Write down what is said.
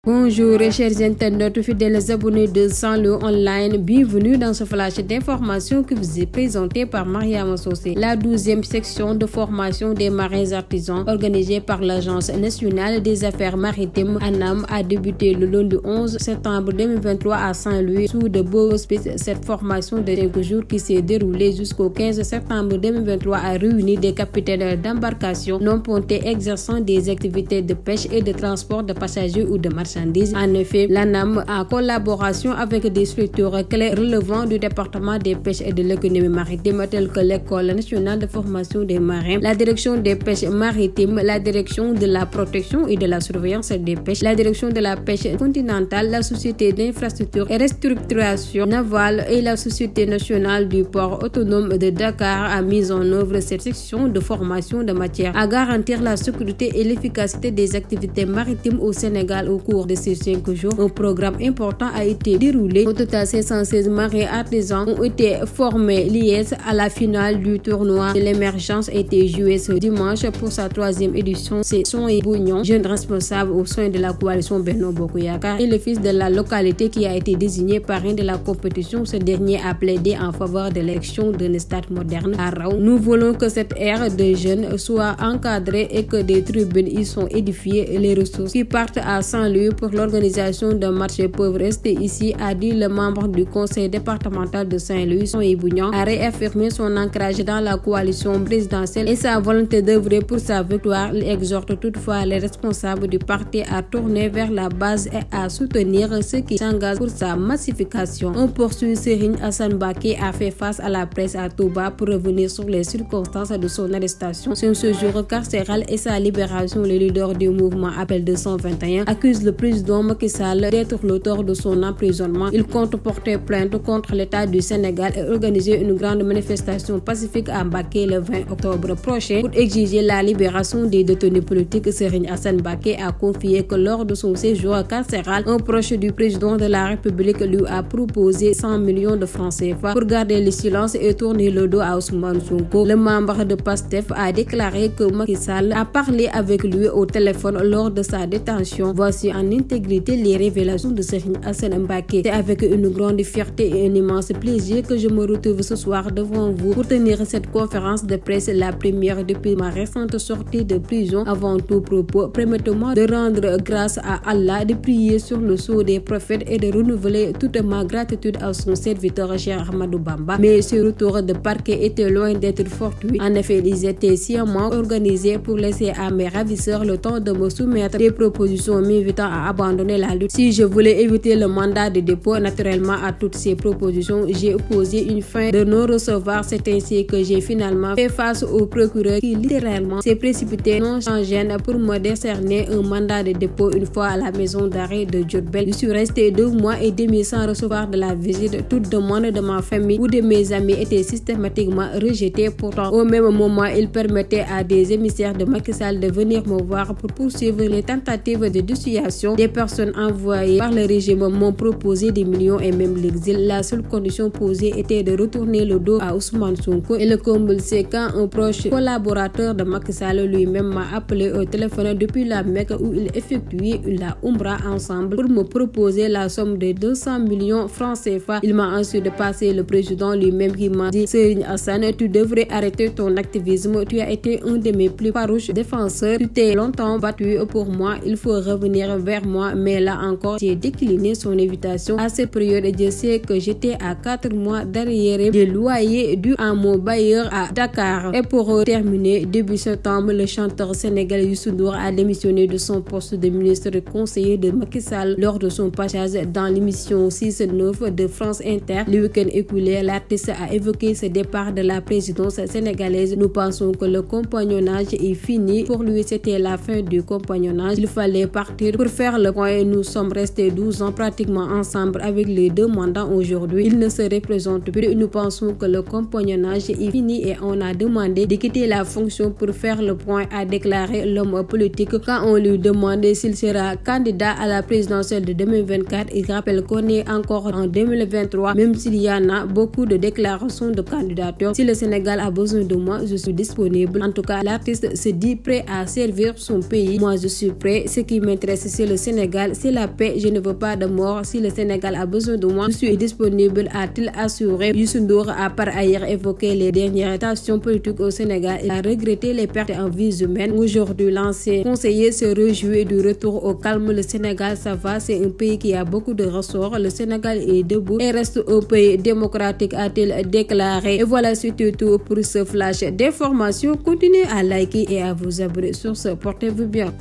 Bonjour chers internautes fidèles abonnés de Saint-Louis Online, bienvenue dans ce flash d'information qui vous est présenté par Mariama Sosé. La 12e section de formation des marins artisans organisée par l'Agence nationale des affaires maritimes ANAM a débuté le lundi 11 septembre 2023 à Saint-Louis sous de beaux auspices. Cette formation de 5 jours qui s'est déroulée jusqu'au 15 septembre 2023 a réuni des capitaines d'embarcation non pontés exerçant des activités de pêche et de transport de passagers ou de marchandises. En effet, l'ANAM, en collaboration avec des structures clés relevant du département des pêches et de l'économie maritime, telles que l'École nationale de formation des marins, la direction des pêches maritimes, la direction de la protection et de la surveillance des pêches, la direction de la pêche continentale, la société d'infrastructure et restructuration navale et la société nationale du port autonome de Dakar a mis en œuvre cette section de formation de matière à garantir la sécurité et l'efficacité des activités maritimes au Sénégal. Au cours de ces 5 jours, un programme important a été déroulé. Au total, 516 marins artisans ont été formés liés à la finale du tournoi de l'émergence a été joué ce dimanche pour sa 3e édition. C'est Soy Bougnon, jeune responsable au sein de la coalition Benno Bokk Yakaar et le fils de la localité qui a été désigné parrain de la compétition. Ce dernier a plaidé en faveur de l'élection d'un stade moderne à Raw. Nous voulons que cette ère de jeunes soit encadrée et que des tribunes y sont édifiées. Les ressources qui partent à Saint-Louis pour l'organisation d'un match peuvent rester ici, a dit le membre du conseil départemental de Saint-Louis, Soy Bougnon, a réaffirmé son ancrage dans la coalition présidentielle et sa volonté d'œuvrer pour sa victoire. Il exhorte toutefois les responsables du parti à tourner vers la base et à soutenir ceux qui s'engagent pour sa massification. On poursuit. Serigne Assane Mbacké a fait face à la presse à Touba pour revenir sur les circonstances de son arrestation, son séjour carcéral et sa libération. Le leader du mouvement Appel 221 accuse le président Macky Sall d'être l'auteur de son emprisonnement. Il compte porter plainte contre l'État du Sénégal et organiser une grande manifestation pacifique à Mbacké le 20 octobre prochain pour exiger la libération des détenus politiques. Serigne Assane Mbacké a confié que lors de son séjour carcéral, un proche du président de la République lui a proposé 100 millions de francs CFA pour garder le silence et tourner le dos à Ousmane Sonko. Le membre de PASTEF a déclaré que Macky Sall a parlé avec lui au téléphone lors de sa détention. Voici en intégrité les révélations de Serigne Assane Mbacké. C'est avec une grande fierté et un immense plaisir que je me retrouve ce soir devant vous pour tenir cette conférence de presse, la première depuis ma récente sortie de prison. Avant tout propos, permettez-moi de rendre grâce à Allah, de prier sur le sceau des prophètes et de renouveler toute ma gratitude à son serviteur Cheikh Ahmadou Bamba. Mais ce retour de parquet était loin d'être fortuit. En effet, ils étaient sciemment organisés pour laisser à mes ravisseurs le temps de me soumettre des propositions m'invitant à abandonner la lutte. Si je voulais éviter le mandat de dépôt, naturellement à toutes ces propositions, j'ai opposé une fin de non-recevoir. C'est ainsi que j'ai finalement fait face au procureur qui littéralement s'est précipité non sans gêne pour me décerner un mandat de dépôt une fois à la maison d'arrêt de Diourbel. Je suis resté 2 mois et demi sans recevoir de la visite. Toute demande de ma famille ou de mes amis était systématiquement rejetée. Pourtant, au même moment, il permettait à des émissaires de Macky Sall de venir me voir pour poursuivre les tentatives de dissuasion. Des personnes envoyées par le régime m'ont proposé des millions et même l'exil. La seule condition posée était de retourner le dos à Ousmane Sonko. Et le comble, c'est quand un proche collaborateur de Macky Sall lui-même m'a appelé au téléphone depuis la Mecque où il effectuait la Umrah ensemble pour me proposer la somme de 200 millions francs CFA. Il m'a ensuite passé le président lui-même qui m'a dit: Serigne Assane, tu devrais arrêter ton activisme. Tu as été un de mes plus farouches défenseurs. Tu t'es longtemps battu pour moi. Il faut revenir vers moi. Mais là encore, j'ai décliné son invitation. À cette période, je sais que j'étais à 4 mois d'arriéré de loyer dû à mon bailleur à Dakar. Et pour terminer, début septembre, le chanteur sénégalais Youssou Ndour a démissionné de son poste de ministre conseiller de Macky Sall lors de son passage dans l'émission 6-9 de France Inter. Le week-end écoulé, l'artiste a évoqué ce départ de la présidence sénégalaise. Nous pensons que le compagnonnage est fini. Pour lui, c'était la fin du compagnonnage. Il fallait partir pour faire le point. Nous sommes restés 12 ans pratiquement ensemble avec les 2 mandats. Aujourd'hui, il ne se représente plus. Nous pensons que le compagnonnage est fini et on a demandé de quitter la fonction pour faire le point, a déclaré l'homme politique quand on lui demandait s'il sera candidat à la présidentielle de 2024. Il rappelle qu'on est encore en 2023, même s'il y en a beaucoup de déclarations de candidature. Si le Sénégal a besoin de moi, je suis disponible. En tout cas, l'artiste se dit prêt à servir son pays. Moi, je suis prêt. Ce qui m'intéresse, c'est le Sénégal, c'est la paix, je ne veux pas de mort. Si le Sénégal a besoin de moi, je suis disponible, a-t-il assuré. Youssou Ndour a par ailleurs évoqué les dernières tensions politiques au Sénégal et a regretté les pertes en vies humaines. Aujourd'hui, l'ancien conseiller se réjouit du retour au calme. Le Sénégal, ça va, c'est un pays qui a beaucoup de ressorts. Le Sénégal est debout et reste un pays démocratique, a-t-il déclaré. Et voilà, c'était tout pour ce flash d'information. Continuez à liker et à vous abonner sur ce. Portez-vous bien.